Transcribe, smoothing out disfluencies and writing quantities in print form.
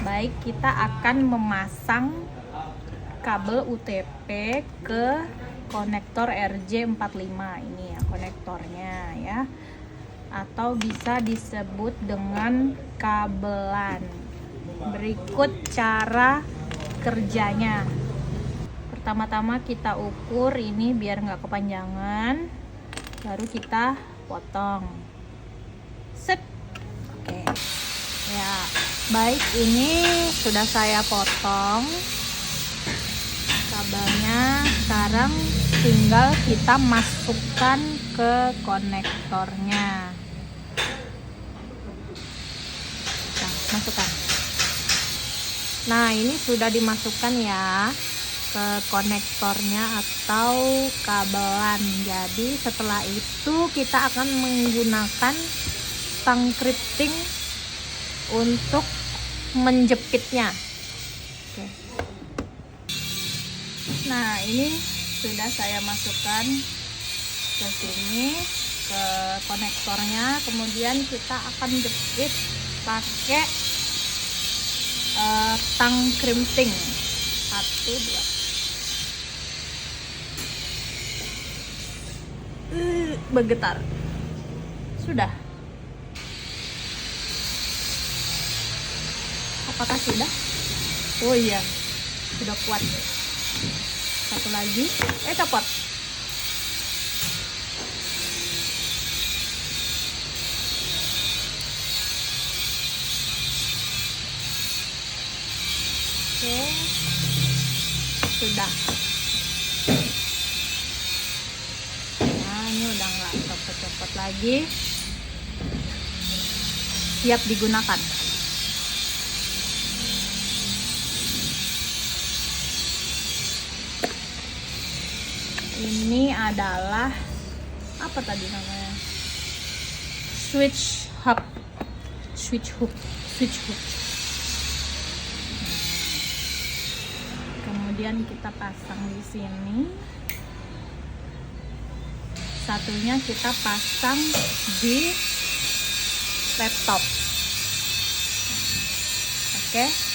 Baik, kita akan memasang kabel UTP ke konektor RJ45 ini ya, konektornya ya, atau bisa disebut dengan kabelan. Berikut cara kerjanya. Pertama-tama kita ukur ini biar nggak kepanjangan, baru kita potong. Set. Oke ya, baik, ini sudah saya potong kabelnya. Sekarang tinggal kita masukkan ke konektornya. Nah, masukkan. Nah, ini sudah dimasukkan ya ke konektornya atau kabelan. Jadi setelah itu kita akan menggunakan tang krimping untuk menjepitnya. Oke. Nah, ini sudah saya masukkan ke sini, ke konektornya. Kemudian kita akan jepit pakai tang krimping. 1, 2. Bergetar. Sudah. Apakah sudah? Oh iya, sudah kuat. Satu lagi, copot. Oke, sudah. Nah, ini udah nggak copot-copot lagi, siap digunakan. Ini adalah apa tadi namanya? Switch hook. Kemudian kita pasang di sini. Satunya kita pasang di laptop. Oke.